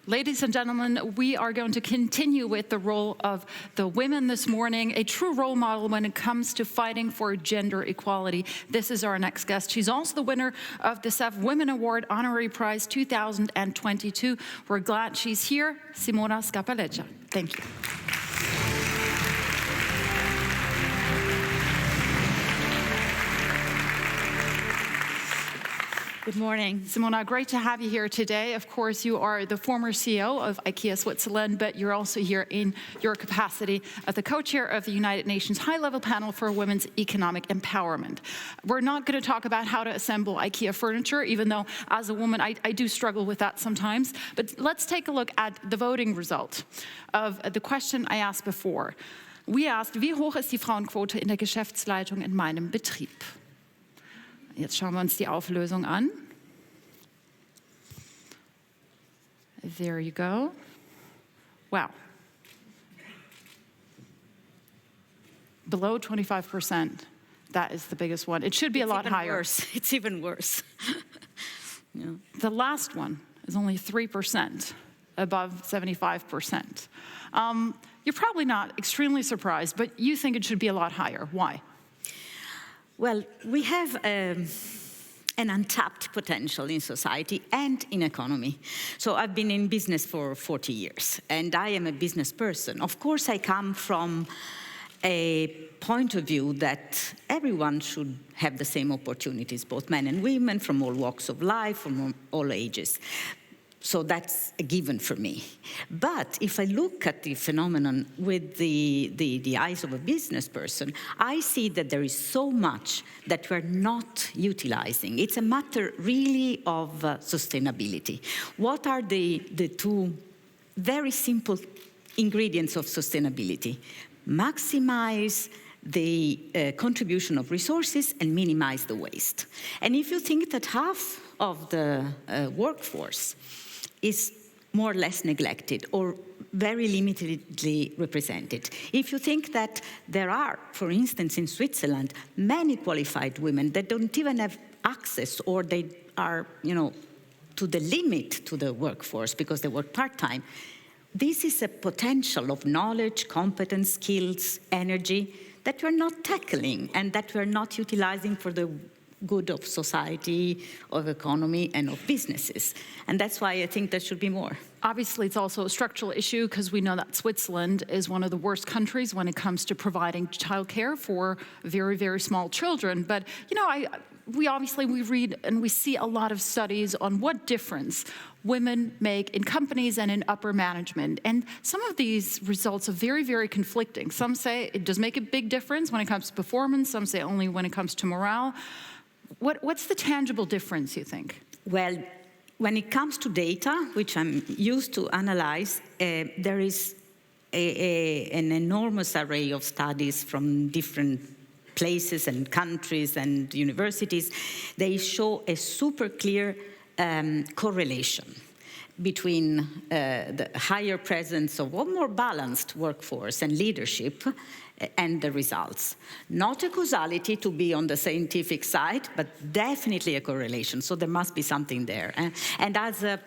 Ladies and gentlemen, we are going to continue with the role of the women this morning, a true role model when it comes to fighting for gender equality. This is our next guest. She's also the winner of the SEF Women Award Honorary Prize 2022. We're glad she's here, Simona Scarpaleggia. Thank you. Good morning. Simona, great to have you here today. Of course, you are the former CEO of IKEA Switzerland, but you're also here in your capacity as the co-chair of the United Nations High-Level Panel for Women's Economic Empowerment. We're not going to talk about how to assemble IKEA furniture, even though as a woman, I do struggle with that sometimes. But let's take a look at the voting result of the question I asked before. We asked, wie hoch ist die Frauenquote in der Geschäftsleitung in meinem Betrieb? Jetzt schauen wir uns die Auflösung an. There you go. Wow. Below 25%. That is the biggest one. It should be a lot higher. It's even worse. Yeah. The last one is only 3%, above 75%. You're probably not extremely surprised, but you think it should be a lot higher. Why? Well, we have an untapped potential in society and in economy. So I've been in business for 40 years, and I am a business person. Of course, I come from a point of view that everyone should have the same opportunities, both men and women, from all walks of life, from all ages. So that's a given for me. But if I look at the phenomenon with the eyes of a business person, I see that there is so much that we're not utilizing. It's a matter really of sustainability. What are the two very simple ingredients of sustainability? Maximize the contribution of resources and minimize the waste. And if you think that half of the workforce is more or less neglected or very limitedly represented. If you think that there are, for instance, in Switzerland, many qualified women that don't even have access, or they are, to the limit to the workforce because they work part-time, this is a potential of knowledge, competence, skills, energy that we're not tackling and that we're not utilizing for the good of society, of economy, and of businesses. And that's why I think there should be more. Obviously, it's also a structural issue because we know that Switzerland is one of the worst countries when it comes to providing childcare for very, very small children. But, we read and we see a lot of studies on what difference women make in companies and in upper management. And some of these results are very, very conflicting. Some say it does make a big difference when it comes to performance. Some say only when it comes to morale. What's the tangible difference, you think? Well, when it comes to data, which I'm used to analyze, there is an enormous array of studies from different places and countries and universities. They show a super clear correlation between the higher presence of a more balanced workforce and leadership and the results. Not a causality to be on the scientific side, but definitely a correlation. So there must be something there. And as a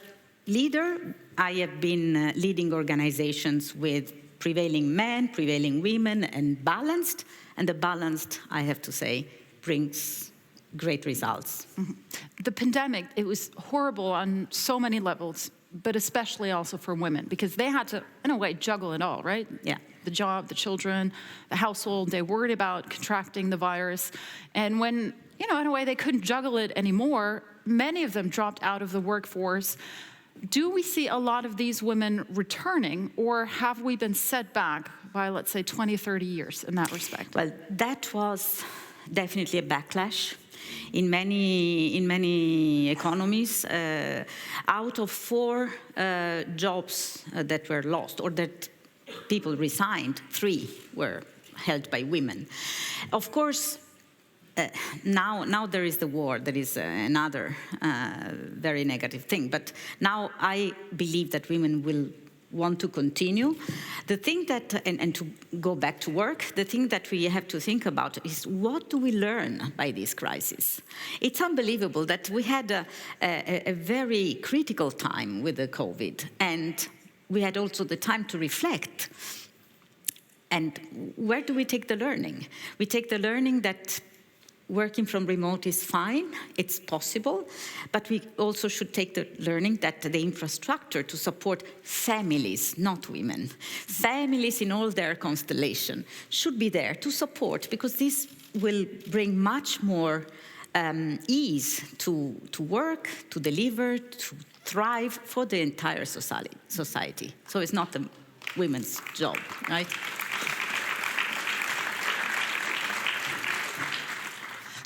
leader, I have been leading organizations with prevailing men, prevailing women, and balanced. And the balanced, I have to say, brings great results. Mm-hmm. The pandemic, it was horrible on so many levels, but especially also for women, because they had to, in a way, juggle it all, right? Yeah. The job, the children, the household, they worried about contracting the virus. And when, in a way, they couldn't juggle it anymore, many of them dropped out of the workforce. Do we see a lot of these women returning, or have we been set back by, let's say, 20, 30 years in that respect? Well, that was definitely a backlash. In many economies, out of 4 jobs that were lost or that people resigned, 3 were held by women. Of course, now there is the war. That is another very negative thing. But now I believe that women will want to continue. The thing that, and to go back to work, the thing that we have to think about is what do we learn by this crisis? It's unbelievable that we had a very critical time with the COVID, and we had also the time to reflect. And where do we take the learning? We take the learning that working from remote is fine, it's possible, but we also should take the learning that the infrastructure to support families, not women, families in all their constellation, should be there to support, because this will bring much more ease to work, to deliver, to thrive for the entire society. So it's not a women's job, right?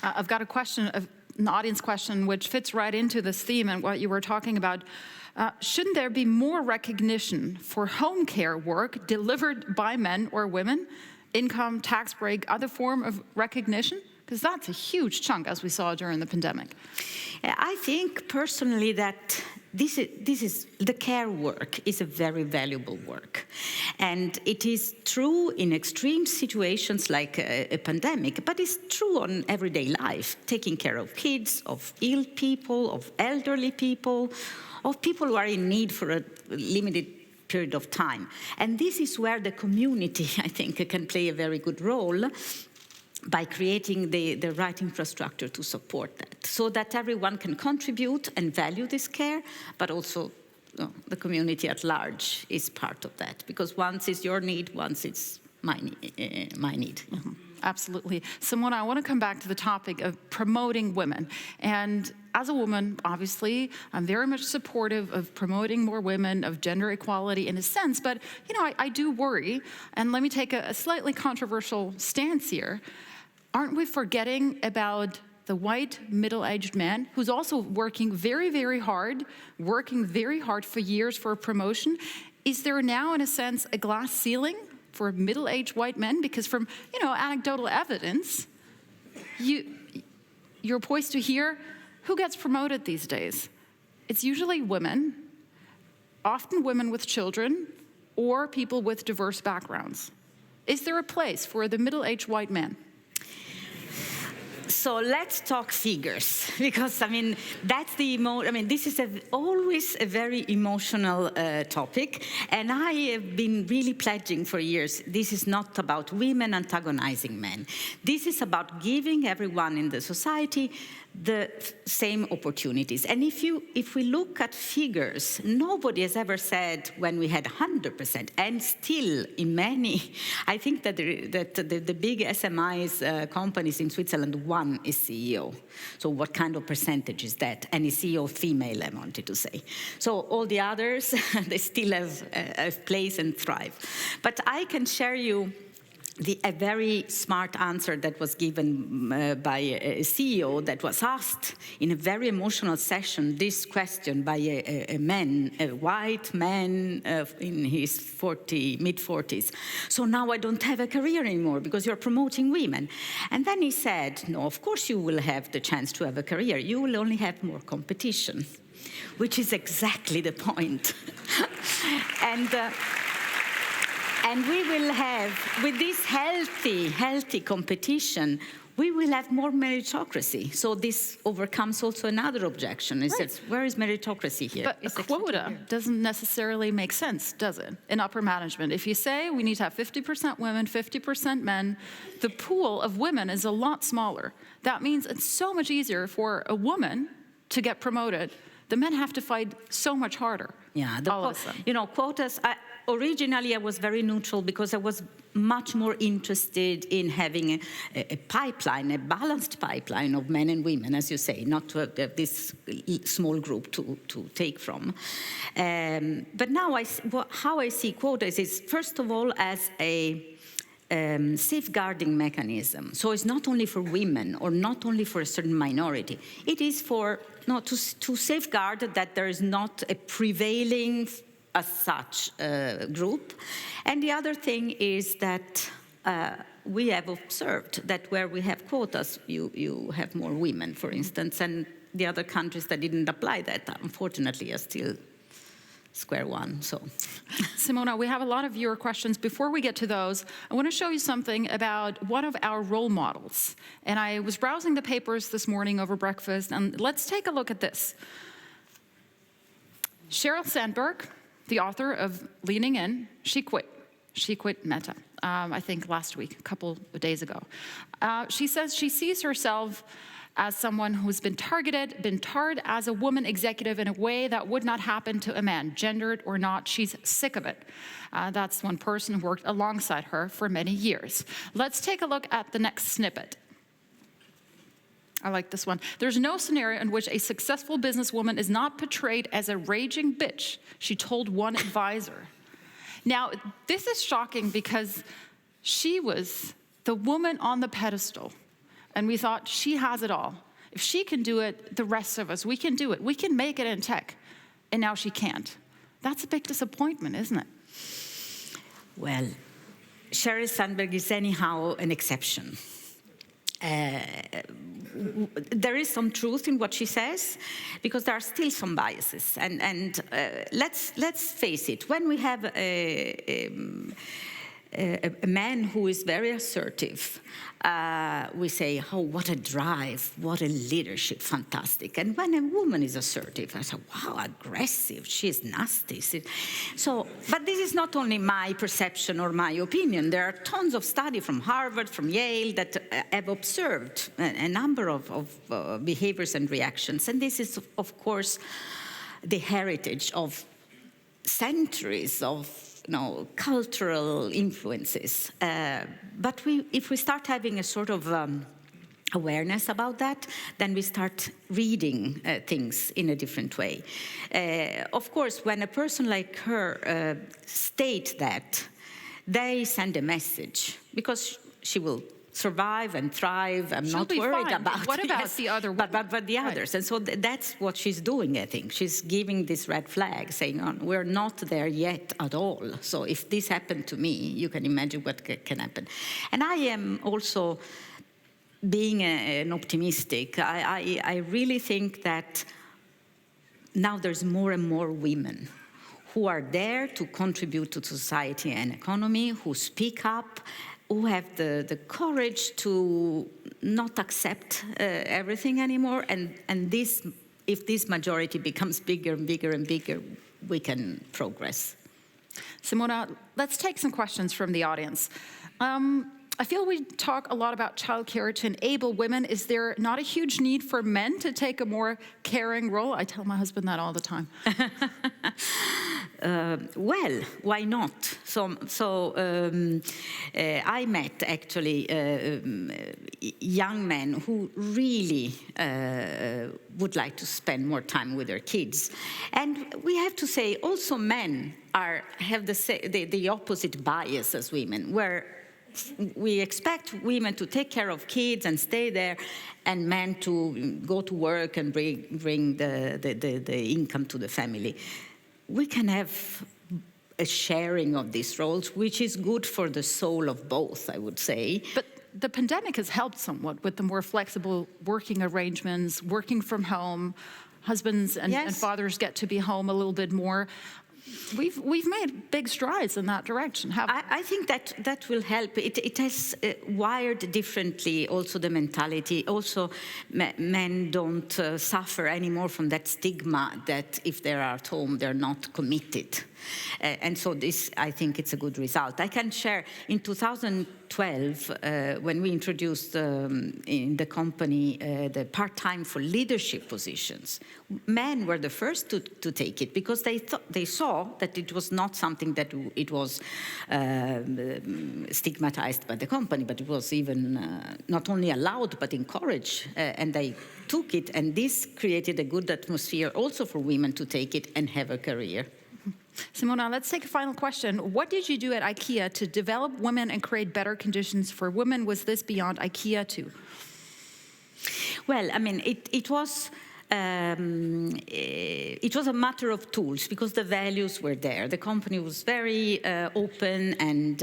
I've got a question, an audience question, which fits right into this theme and what you were talking about. Shouldn't there be more recognition for home care work delivered by men or women? Income, tax break, other form of recognition? Because that's a huge chunk, as we saw during the pandemic. I think personally that this is the care work is a very valuable work, and it is true in extreme situations like a pandemic, but it's true on everyday life, taking care of kids, of ill people, of elderly people, of people who are in need for a limited period of time. And this is where the community, I think, can play a very good role by creating the right infrastructure to support that, so that everyone can contribute and value this care, but also the community at large is part of that, because once it's your need, once it's my need. Mm-hmm. Absolutely. Simona, I want to come back to the topic of promoting women. And as a woman, obviously, I'm very much supportive of promoting more women, of gender equality in a sense, but I do worry, and let me take a slightly controversial stance here. Aren't we forgetting about the white middle-aged man who's also working very, very hard, for years for a promotion? Is there now, in a sense, a glass ceiling for middle-aged white men? Because from, anecdotal evidence, you're poised to hear who gets promoted these days. It's usually women, often women with children, or people with diverse backgrounds. Is there a place for the middle-aged white man? So let's talk figures, because that's this is always a very emotional topic, and I have been really pledging for years. This is not about women antagonizing men. This is about giving everyone in the society the same opportunities. And if we look at figures, nobody has ever said when we had 100%, and still in many, I think that the big SMIs companies in Switzerland, one is CEO. So what kind of percentage is that? And is CEO female, I wanted to say. So all the others, they still have a place and thrive. But I can share you a very smart answer that was given by a CEO that was asked in a very emotional session this question by a white man in his mid-40s. So now I don't have a career anymore because you're promoting women. And then he said, no, of course you will have the chance to have a career. You will only have more competition, which is exactly the point. And we will have, with this healthy competition, we will have more meritocracy. So this overcomes also another objection. It says, where is meritocracy here? But it's a quota doesn't necessarily make sense, does it, in upper management? If you say we need to have 50% women, 50% men, the pool of women is a lot smaller. That means it's so much easier for a woman to get promoted. The men have to fight so much harder. Yeah, all of a sudden. Quotas. Originally, I was very neutral because I was much more interested in having a pipeline, a balanced pipeline of men and women, as you say, not to have this small group to take from. But now, how I see quotas is, first of all, as a safeguarding mechanism. So it's not only for women or not only for a certain minority. It is to safeguard that there is not a prevailing as such group. And the other thing is that we have observed that where we have quotas, you have more women, for instance, and the other countries that didn't apply that, unfortunately, are still square one. So, Simona, we have a lot of viewer questions. Before we get to those, I want to show you something about one of our role models. And I was browsing the papers this morning over breakfast, and let's take a look at this. Sheryl Sandberg, the author of Leaning In, she quit. She quit Meta, I think last week, a couple of days ago. She says she sees herself as someone who's been targeted, been tarred as a woman executive in a way that would not happen to a man, gendered or not. She's sick of it. That's one person who worked alongside her for many years. Let's take a look at the next snippet. I like this one. There's no scenario in which a successful businesswoman is not portrayed as a raging bitch, she told one advisor. Now, this is shocking because she was the woman on the pedestal, and we thought she has it all. If she can do it, the rest of us, we can do it. We can make it in tech, and now she can't. That's a big disappointment, isn't it? well, Sheryl Sandberg is anyhow an exception. There is some truth in what she says, because there are still some biases. And let's face it, when we have a man who is very assertive, we say, oh, what a drive, what a leadership, fantastic. And when a woman is assertive, I say, wow, aggressive, she's nasty. So, but this is not only my perception or my opinion. There are tons of studies from Harvard, from Yale, that have observed a number of behaviors and reactions. And this is, of course, the heritage of centuries of cultural influences. But if we start having a sort of awareness about that, then we start reading things in a different way. Of course, when a person like her states that, they send a message, because she will survive and thrive. I'm She'll not be worried fine. about What about the other women? But the others. And so that's what she's doing, I think. She's giving this red flag, saying, oh, we're not there yet at all. So if this happened to me, you can imagine what can happen. And I am also being an optimistic. I really think that now there's more and more women who are there to contribute to society and economy, who speak up, who have the courage to not accept everything anymore. And this, if this majority becomes bigger and bigger and bigger, we can progress. Simona, let's take some questions from the audience. I feel we talk a lot about childcare to enable women. Is there not a huge need for men to take a more caring role? I tell my husband that all the time. Well, why not? I met actually young men who really would like to spend more time with their kids. And we have to say also men have the opposite bias as women, where we expect women to take care of kids and stay there, and men to go to work and bring the income to the family. We can have a sharing of these roles, which is good for the soul of both, I would say. But the pandemic has helped somewhat with the more flexible working arrangements, working from home. Husbands and fathers get to be home a little bit more. We've made big strides in that direction. I think that will help. It has wired differently also the mentality. Also, men don't suffer anymore from that stigma that if they're at home, they're not committed. And so this, I think it's a good result. I can share, in 2012, when we introduced in the company the part-time for leadership positions, men were the first to take it, because they saw that it was not something that it was stigmatized by the company, but it was even not only allowed but encouraged, and they took it, and this created a good atmosphere also for women to take it and have a career. Simona, let's take a final question. What did you do at IKEA to develop women and create better conditions for women? Was this beyond IKEA too? Well, I mean, it was it was a matter of tools because the values were there. The company was very open and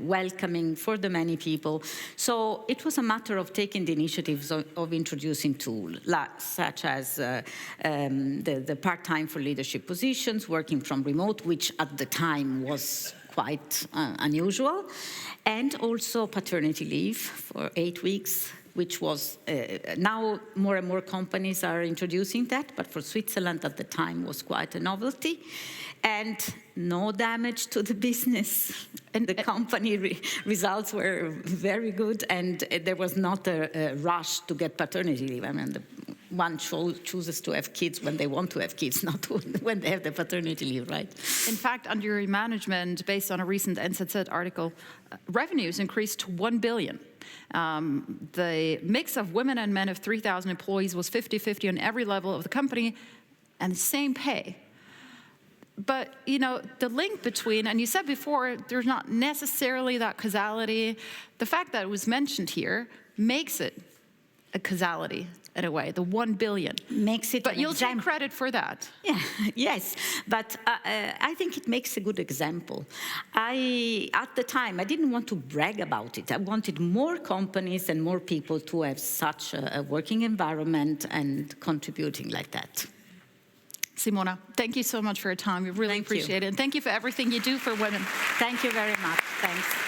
welcoming for the many people. So it was a matter of taking the initiatives of introducing tools, such as the part-time for leadership positions, working from remote, which at the time was quite unusual, and also paternity leave for 8 weeks, which was, now more and more companies are introducing that, but for Switzerland at the time was quite a novelty. And no damage to the business. And the company results were very good, and there was not a rush to get paternity leave. I mean, one chooses to have kids when they want to have kids, not when they have the paternity leave, right? In fact, under your management, based on a recent NZZ article, revenues increased to 1 billion. The mix of women and men of 3,000 employees was 50-50 on every level of the company, and the same pay. But, the link between, and you said before, there's not necessarily that causality. The fact that it was mentioned here makes it a causality in a way, the 1 billion. Makes it. But you'll take credit for that. Yeah, yes, but I think it makes a good example. At the time, I didn't want to brag about it. I wanted more companies and more people to have such a working environment and contributing like that. Simona, thank you so much for your time. We really appreciate it. And thank you for everything you do for women. Thank you very much. Thanks.